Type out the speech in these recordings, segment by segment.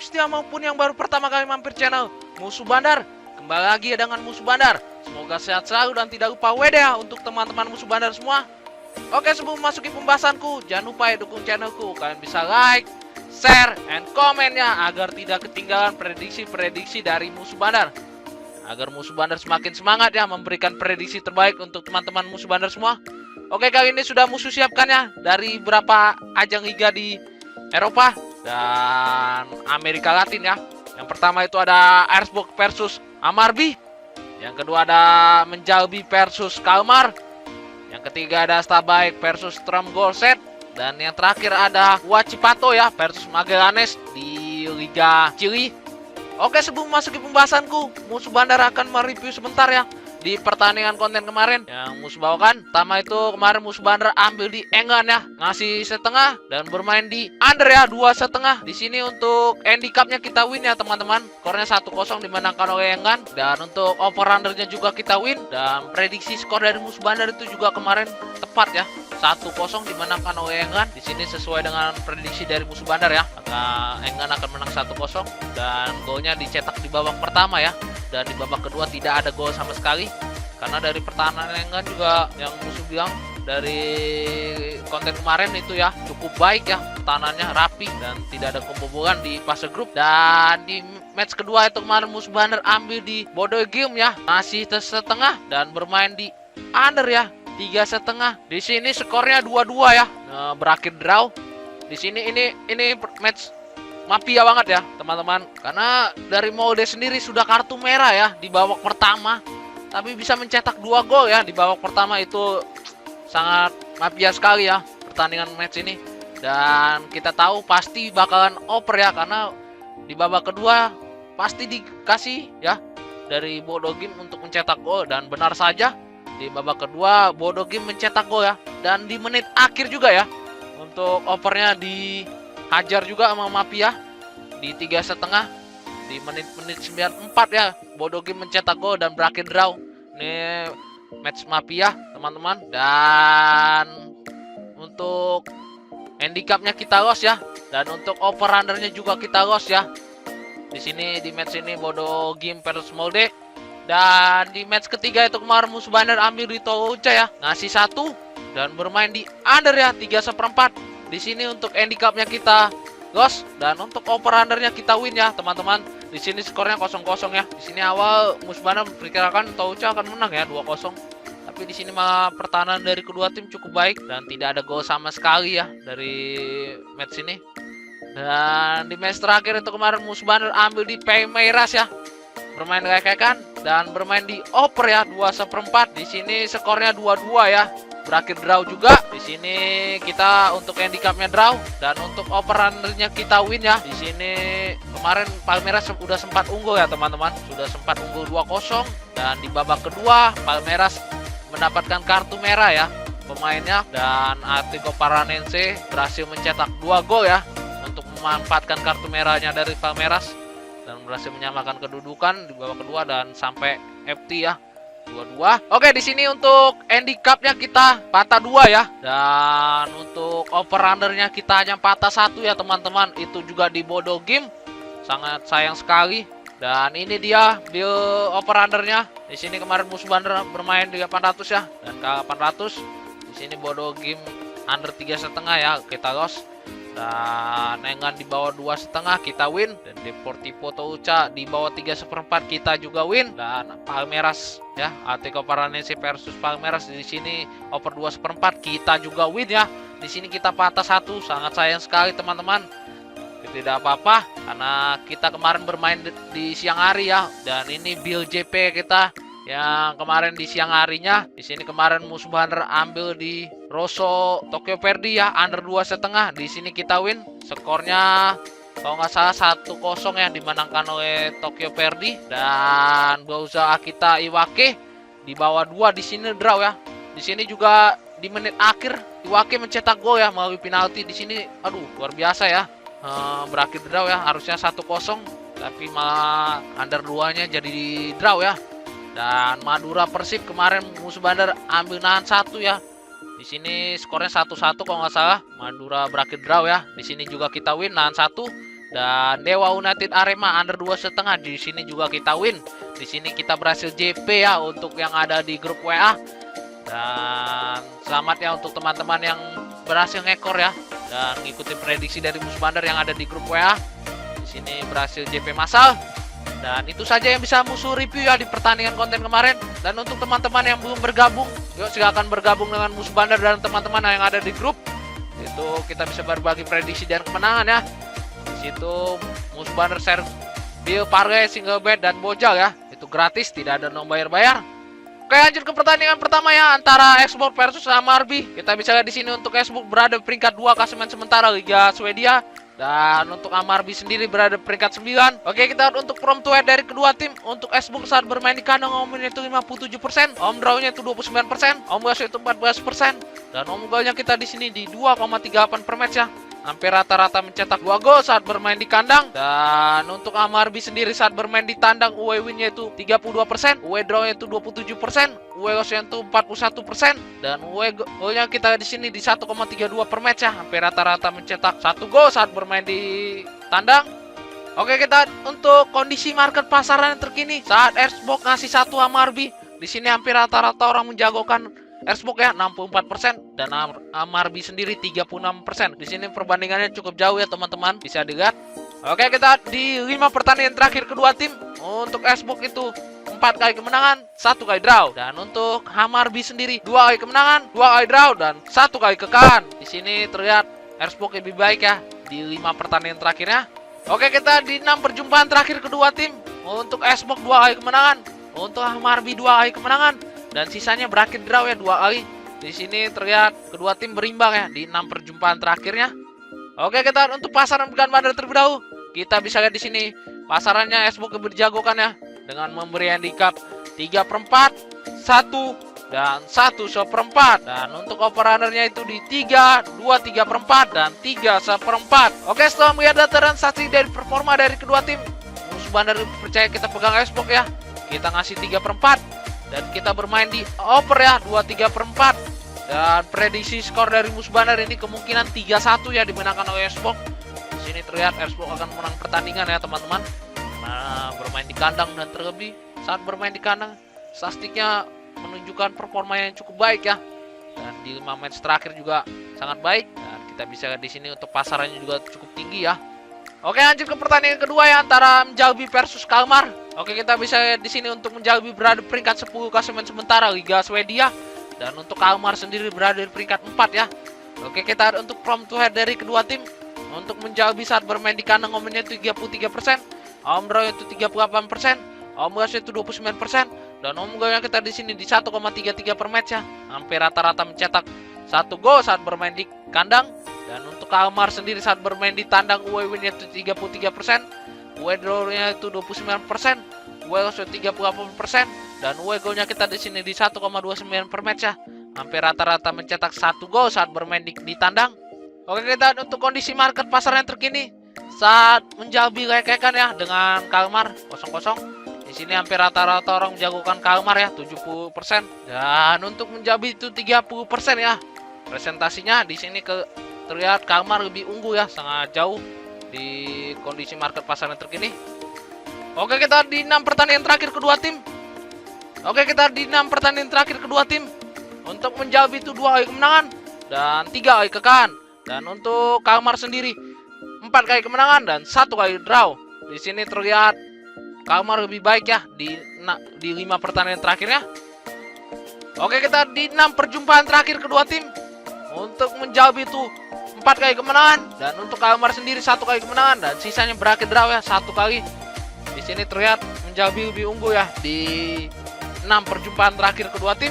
setia maupun yang baru pertama kali mampir channel Musuh Bandar. Kembali lagi ya dengan Musuh Bandar. Semoga sehat selalu dan tidak lupa WD ya untuk teman-teman Musuh Bandar semua. Oke, sebelum masuki pembahasanku, jangan lupa ya dukung channelku. Kalian bisa like, share, and komennya agar tidak ketinggalan prediksi-prediksi dari Musuh Bandar. Agar Musuh Bandar semakin semangat ya memberikan prediksi terbaik untuk teman-teman Musuh Bandar semua. Oke, kali ini sudah musuh siapkan ya dari beberapa ajang liga di Eropa dan Amerika Latin ya. Yang pertama itu ada Erzburg versus Amarby. Yang kedua ada Menjalbi versus Kalmar. Yang ketiga ada Stabæk versus Strømsgodset. Dan yang terakhir ada Huachipato ya versus Magallanes di Liga Chili. Oke, sebelum masuki pembahasanku, Musuh Bandar akan mereview sebentar ya di pertandingan konten kemarin yang musuh bawakan. Pertama itu kemarin Musuh Bandar ambil di England ya, ngasih setengah dan bermain di under ya 2,5. Di sini untuk handicapnya kita win ya teman-teman. Skornya 1-0 dimenangkan oleh England, dan untuk over undernya juga kita win, dan prediksi skor dari Musuh Bandar itu juga kemarin tepat ya. 1-0 dimenangkan oleh England. Di sini sesuai dengan prediksi dari Musuh Bandar ya. Maka England akan menang 1-0 dan golnya dicetak di babak pertama ya. Dan di babak kedua tidak ada gol sama sekali. Karena dari pertahanan England juga yang musuh bilang dari konten kemarin itu ya cukup baik ya, pertahanannya rapi dan tidak ada kebobolan di fase grup. Dan di match kedua itu kemarin Musuh Bandar ambil di Bodø Glimt ya, masih setengah dan bermain di under ya 3,5. Di sini skornya 2-2 ya, berakhir draw. Di sini ini match mafia banget ya teman-teman, karena dari Molde sendiri sudah kartu merah ya di babak pertama, tapi bisa mencetak 2 gol ya di babak pertama. Itu sangat mafia sekali ya pertandingan match ini, dan kita tahu pasti bakalan over ya, karena di babak kedua pasti dikasih ya dari Bodø Glimt untuk mencetak gol, dan benar saja di babak kedua Bodø Glimt mencetak gol ya, dan di menit akhir juga ya untuk overnya dihajar juga sama Mafia di 3,5 di menit 94 ya. Bodø Glimt mencetak gol dan berakhir draw. Ini match Mafia teman-teman. Dan untuk handicapnya kita loss ya, dan untuk over undernya juga kita loss ya. Di sini di match ini Bodø Glimt versus Molde. Dan di match ketiga itu kemarin Musuh Bandar ambil di Touca ya, ngasih 1 dan bermain di under ya 3/4. Di sini untuk handicapnya kita loss, dan untuk over undernya kita win ya teman-teman. Di sini skornya 0-0 ya. Di sini awal Musuh Bandar memperkirakan Touca akan menang ya 2-0. Tapi di sini malah pertahanan dari kedua tim cukup baik dan tidak ada gol sama sekali ya dari match ini. Dan di match terakhir itu kemarin Musuh Bandar ambil di Palmeiras ya, bermain lek-lekan dan bermain di over ya 2/4. Di sini skornya 2-2 ya, berakhir draw juga. Di sini kita untuk handicapnya draw, dan untuk over undernya kita win ya. Di sini kemarin Palmeiras sudah sempat unggul ya teman-teman, sudah sempat unggul 2-0, dan di babak kedua Palmeiras mendapatkan kartu merah ya pemainnya, dan Atlético Paranaense berhasil mencetak 2 gol ya untuk memanfaatkan kartu merahnya dari Palmeiras dan berhasil menyamakan kedudukan di babak kedua dan sampai FT ya 2-2. Oke, di sini untuk handicapnya kita patah 2 ya, dan untuk over undernya kita hanya patah 1 ya teman-teman. Itu juga di Bodø Glimt, sangat sayang sekali. Dan ini dia bill over undernya. Di sini kemarin Musuh Bandar bermain di 800 ya, dan ke 800. Di sini Bodø Glimt under 3,5 ya, kita loss. Dan England di bawah 2,5 kita win, dan Deportivo Touca di bawah 3/4 kita juga win. Dan Palmeiras ya, Atlético Paranaense versus Palmeiras di sini over 2/4 kita juga win ya. Di sini kita patah 1, sangat sayang sekali teman-teman. Tidak apa-apa karena kita kemarin bermain di siang hari ya, dan ini build JP kita yang kemarin di siang harinya. Di sini kemarin Musuh Bandar ambil di Rosso Tokyo Verdy ya, under 2,5. Di sini kita win, skornya kalau nggak salah 1-0 ya, dimenangkan oleh Tokyo Verdy. Dan Gouza Akita Iwake di bawah 2. Di sini draw ya. Di sini juga di menit akhir Iwake mencetak gol ya melalui penalti. Di sini aduh luar biasa ya, berakhir draw ya, harusnya 1-0 tapi malah under 2-nya jadi draw ya. Dan Madura Persib kemarin Musuh Bandar ambil nahan 1 ya. Di sini skornya 1-1 kalau nggak salah. Madura berakhir draw ya. Di sini juga kita win nahan 1. Dan Dewa United Arema under 2,5. Di sini juga kita win. Di sini kita berhasil JP ya untuk yang ada di grup WA. Dan selamat ya untuk teman-teman yang berhasil ngekor ya dan ngikutin prediksi dari musuh bandar yang ada di grup WA. Di sini berhasil JP massal. Dan itu saja yang bisa musuh review ya di pertandingan konten kemarin. Dan untuk teman-teman yang belum bergabung, yuk silakan bergabung dengan musuh bandar dan teman-teman yang ada di grup. Itu kita bisa berbagi prediksi dan kemenangan ya. Di situ musuh bandar share deal, parge, single bet dan bojal ya. Itu gratis, tidak ada no bayar-bayar. Oke, lanjut ke pertandingan pertama ya antara Xbox versus Hammarby. Kita bisa lihat di sini untuk Xbox berada peringkat 2 klasemen sementara Liga Swedia. Dan untuk Hammarby sendiri berada peringkat 9. Oke, kita lihat untuk from to head dari kedua tim. Untuk Xbox saat bermain di kandang omnya itu 57%, home draw-nya itu 29%, home loss itu 14%. Dan home goal-nya kita di sini di 2,38 per match ya. Hampir rata-rata mencetak 2 gol saat bermain di kandang. Dan untuk Hammarby sendiri saat bermain di tandang away win-nya itu 32%, away draw-nya itu 27%, away loss-nya itu 41%. Dan away goal-nya kita di sini di 1,32 per match ya. Hampir rata-rata mencetak 1 gol saat bermain di tandang. Oke, kita untuk kondisi market pasaran yang terkini saat Xbox ngasih 1 Hammarby. Di sini hampir rata-rata orang menjagokan Xbox ya 64% dan Hammarby sendiri 36%. Di sini perbandingannya cukup jauh ya teman-teman, bisa dilihat. Oke, kita di 5 pertandingan terakhir kedua tim. Untuk Xbox itu 4 kali kemenangan, 1 kali draw. Dan untuk Hammarby sendiri 2 kali kemenangan, 2 kali draw dan 1 kali kekalahan. Di sini terlihat Xbox lebih baik ya di 5 pertandingan terakhirnya. Oke, kita di 6 perjumpaan terakhir kedua tim. Untuk Xbox 2 kali kemenangan, untuk Hammarby 2 kali kemenangan. Dan sisanya berakhir draw ya 2 kali. Di sini terlihat kedua tim berimbang ya di 6 perjumpaan terakhirnya. Oke, kita untuk pasaran pekan bandar terlebih dahulu. Kita bisa lihat di sini pasarannya Xbox berjagokan ya dengan memberi handicap 3/4, 1 dan 1/4. Dan untuk over-undernya itu di 3, 2, 3/4 dan 3/4. Oke, setelah melihat data dan statistik dari performa dari kedua tim, musuh bandar percaya kita pegang Xbox ya. Kita ngasih 3/4. Dan kita bermain di over ya 2/3/4. Dan prediksi skor dari musuh bandar ini kemungkinan 3-1 ya dimenangkan oleh Xbox. Di sini terlihat Xbox akan menang pertandingan ya teman-teman. Nah, bermain di kandang dan terlebih saat bermain di kandang statistiknya menunjukkan performa yang cukup baik ya. Dan di 5 match terakhir juga sangat baik. Dan kita bisa lihat di sini untuk pasarannya juga cukup tinggi ya. Oke, lanjut ke pertandingan kedua ya antara Mjällby versus Kalmar. Oke, kita bisa lihat di sini untuk Mjällby berada di peringkat 10 klasemen sementara Liga Swedia dan untuk Kalmar sendiri berada di peringkat 4 ya. Oke, kita lihat untuk from to head dari kedua tim. Untuk Mjällby saat bermain di kandang home-nya itu 33%, home draw itu 38%, home loss itu 29% dan home goal-nya kita di sini di 1,33 per match ya. Hampir rata-rata mencetak 1 gol saat bermain di kandang. Dan untuk Kalmar sendiri saat bermain di tandang away win-nya itu 33%, away draw-nya itu 29%, away loss 38% dan away goal-nya kita di sini di 1,29 per match ya. Hampir rata-rata mencetak 1 gol saat bermain di tandang. Oke, kita untuk kondisi market pasar yang terkini saat Mjällby lekekan ya dengan Kalmar 0-0. Di sini hampir rata-rata orang menjagokan Kalmar ya 70% dan untuk Mjällby itu 30% ya. Presentasinya di sini terlihat Kalmar lebih unggul ya, sangat jauh di kondisi market pasar yang terkini. Oke, kita di 6 pertandingan terakhir kedua tim. Oke, kita di 6 pertandingan terakhir kedua tim. Untuk Mjällby itu 2 kali kemenangan dan 3 kali kekalahan. Dan untuk Kalmar sendiri 4 kali kemenangan dan 1 kali draw. Di sini terlihat Kalmar lebih baik ya di 5 pertandingan terakhirnya. Oke, kita di 6 perjumpaan terakhir kedua tim. Untuk Mjällby itu 4 kali kemenangan dan untuk Kalmar sendiri 1 kali kemenangan dan sisanya berakhir draw ya 1 kali. Di sini terlihat Mjällby lebih unggul ya di 6 perjumpaan terakhir kedua tim.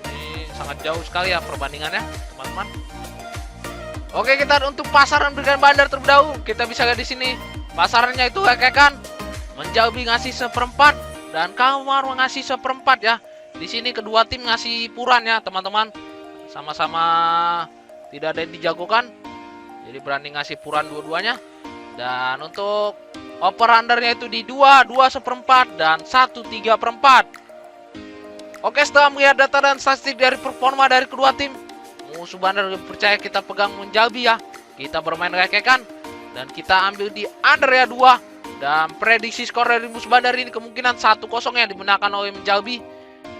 Ini sangat jauh sekali ya perbandingannya, teman-teman. Oke, kita untuk pasaran berikan bandar terlebih dahulu. Kita bisa lihat di sini pasarannya itu lekekan. Mjällby ngasih 1/4 dan Kalmar ngasih 1/4 ya. Di sini kedua tim ngasih puran ya, teman-teman. Sama-sama tidak ada yang dijagokan, jadi berani ngasih puran dua-duanya. Dan untuk over-undernya itu di 2, 2/4 dan 1/3/4. Oke, setelah melihat data dan statistik dari performa dari kedua tim, musuh bandar percaya kita pegang Mjällby ya. Kita bermain lekekan dan kita ambil di under ya 2. Dan prediksi skor dari musuh bandar ini kemungkinan 1-0 ya dimenangkan oleh Menjalbi.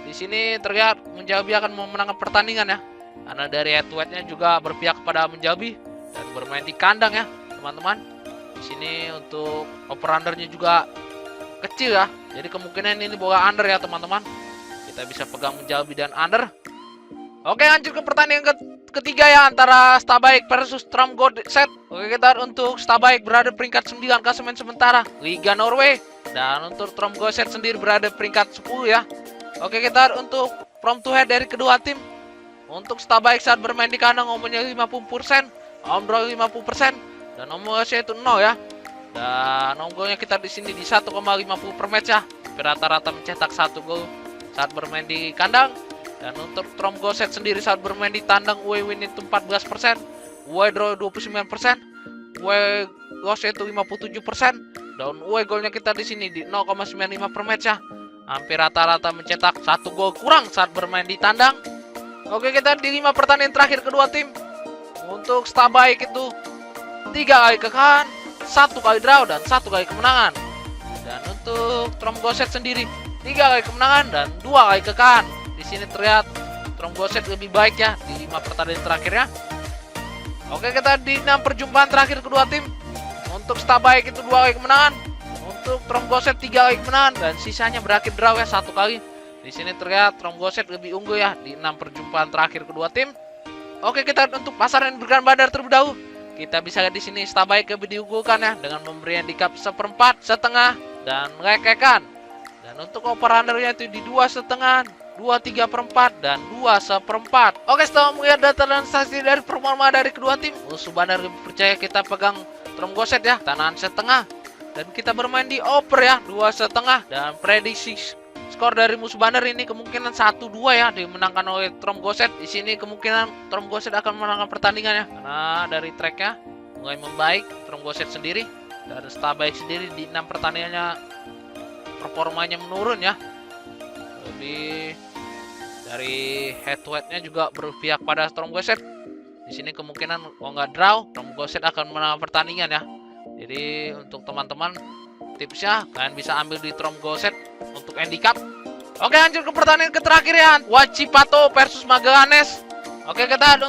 Di sini terlihat Menjalbi akan memenangkan pertandingan ya. Karena dari head to head-nya juga berpihak kepada Menjalbi dan bermain di kandang ya, teman-teman. Di sini untuk over-undernya juga kecil ya. Jadi kemungkinan ini bola under ya, teman-teman. Kita bisa pegang Menjalbi dan under. Oke, lanjut ke pertandingan ketiga ya, antara Stabæk versus Tromgøset. Oke, kita untuk Stabæk berada peringkat 9 klasemen sementara Liga Norway, dan untuk Tromgøset sendiri berada peringkat 10 ya. Oke, kita untuk from to head dari kedua tim. Untuk Stabæk saat bermain di kandang omnya 50%, home draw 50%, dan home itu 0 ya. Dan home goalnya kita di sini di 1,50 per match ya. Rata-rata mencetak 1 gol saat bermain di kandang. Dan untuk Tromgøset sendiri saat bermain di tandang away win itu 14%, away draw 29%, away loss itu 57%, dan away golnya kita di sini di 0,95 per match ya. Hampir rata-rata mencetak 1 gol kurang saat bermain di tandang. Oke, kita di 5 pertandingan terakhir kedua tim. Untuk Stabæk itu 3 kali kekalahan, 1 kali draw, dan 1 kali kemenangan. Dan untuk Tromgøset sendiri 3 kali kemenangan dan 2 kali kekalahan. Di sini terlihat Tromgøset lebih baik ya di 5 pertandingan terakhirnya. Oke, kita di 6 perjumpaan terakhir kedua tim. Untuk Stabæk itu 2 kali kemenangan, untuk Tromgøset 3 kali kemenangan, dan sisanya berakhir draw ya 1 kali. Di sini terlihat Tromgøset lebih unggul ya di 6 perjumpaan terakhir kedua tim. Oke, kita untuk pasaran Bergan Bandar terlebih dahulu. Kita bisa lihat di sini Stabæk lebih diunggulkan ya dengan memberi handicap 1/4, setengah, dan melekekan. Dan untuk over-undernya itu di 2,5, 2,3/4, dan 2/4. Oke, setelah melihat data dan statistik dari performa dari kedua tim, musuh bandar lebih percaya kita pegang Tromgøset ya, tanahan setengah. Dan kita bermain di over ya, 2,5. Dan prediksi skor dari musuh bandar ini kemungkinan 1-2 ya, dimenangkan oleh Tromgøset. Di sini kemungkinan Tromgøset akan memenangkan pertandingan ya, karena dari tracknya mulai membaik Tromgøset sendiri. Dan Stabæk sendiri di 6 pertandingannya performanya menurun ya. Lebih dari head to head-nya juga berpihak pada Tromgøset. Di sini kemungkinan kalau nggak draw, Tromgøset akan menang pertandingan ya. Jadi untuk teman-teman tipsnya kalian bisa ambil di Tromgøset untuk handicap. Oke, lanjut ke pertandingan terakhir ya, Wachipato versus Magallanes. Oke, kita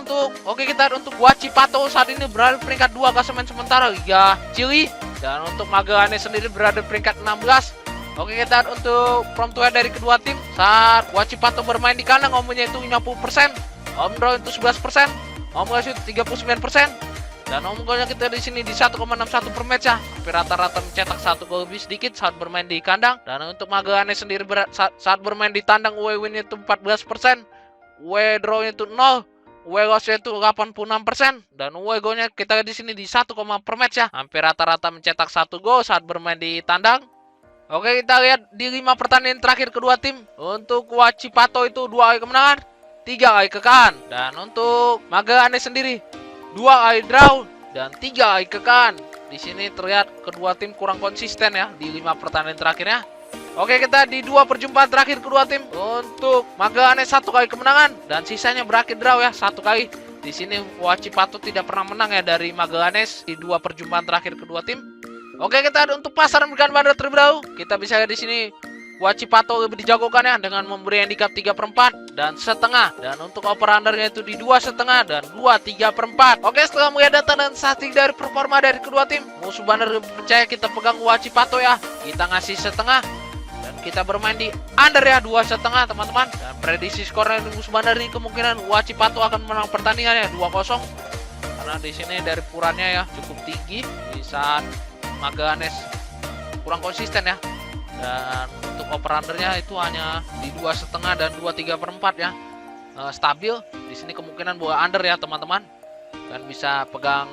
untuk Wachipato saat ini berada peringkat 2 klasemen sementara Liga Chili, dan untuk Magallanes sendiri berada peringkat 16. Oke, kita untuk from to head dari kedua tim. Saat Wachipato bermain di kandang omnya itu 50%, home draw itu 11%, home loss itu 39%, dan home goalnya kita di sini di 1,61 per match ya. Hampir rata-rata mencetak 1 gol lebih sedikit saat bermain di kandang. Dan untuk Magallanes sendiri saat bermain di tandang away win itu 14%, away draw itu 0, away loss itu 86%, dan away golnya kita di sini di 1, per match ya. Hampir rata-rata mencetak 1 gol saat bermain di tandang. Oke, kita lihat di 5 pertandingan terakhir kedua tim. Untuk Wachipato itu 2 kali kemenangan, 3 kali kekalahan. Dan untuk Magallanes sendiri 2 kali draw dan 3 kali kekalahan. Di sini terlihat kedua tim kurang konsisten ya di 5 pertandingan terakhirnya. Oke, kita di 2 perjumpaan terakhir kedua tim. Untuk Magallanes 1 kali kemenangan dan sisanya berakhir draw ya 1 kali. Di sini Wachipato tidak pernah menang ya dari Magallanes di 2 perjumpaan terakhir kedua tim. Oke, kita ada untuk pasaran Bergan Bandar terlebih dahulu. Kita bisa lihat di sini Wachipato lebih dijagokan ya dengan memberi handicap 3/4 dan setengah. Dan untuk over-undernya itu di 2,5 dan 2,3/4. Oke, setelah melihat data dan statistik dari performa dari kedua tim, musuh bandar lebih percaya kita pegang Wachipato ya. Kita ngasih setengah dan kita bermain di under ya 2,5, teman-teman. Dan prediksi skor dari musuh bandar ini kemungkinan Wachipato akan menang pertandingan ya 2-0. Karena di sini dari purannya ya cukup tinggi di saat Magallanes kurang konsisten ya. Dan untuk over-undernya itu hanya di 2,5 dan 2,3/4 ya. Stabil. Di sini kemungkinan bola under ya, teman-teman. Dan bisa pegang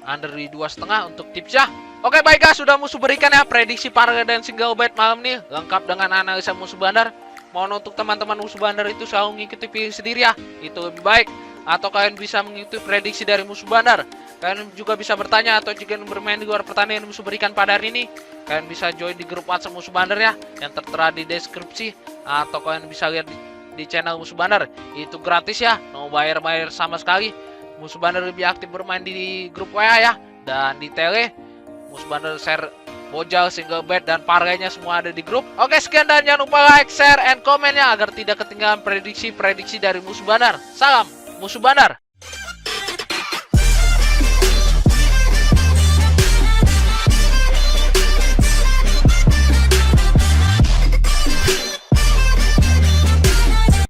under di 2,5 untuk tipsnya. Oke, baik guys, sudah musuh berikan ya prediksi parlay dan single bet malam ini lengkap dengan analisa musuh bandar. Mohon untuk teman-teman musuh bandar itu selalu mengikuti pilih sendiri ya. Itu lebih baik. Atau kalian bisa mengikuti prediksi dari musuh bandar. Kalian juga bisa bertanya atau jika bermain di luar pertandingan musuh berikan pada hari ini, kalian bisa join di grup WhatsApp musuh bandar ya, yang tertera di deskripsi. Atau kalian bisa lihat di channel musuh bandar, itu gratis ya, no bayar-bayar sama sekali. Musuh bandar lebih aktif bermain di grup WA ya, dan detailnya. Musuh bandar share Bojal, Single Bed, dan Pargainya semua ada di grup. Oke, sekian dan jangan lupa like, share, and komennya agar tidak ketinggalan prediksi-prediksi dari Musuh Bandar. Salam Musuh Bandar.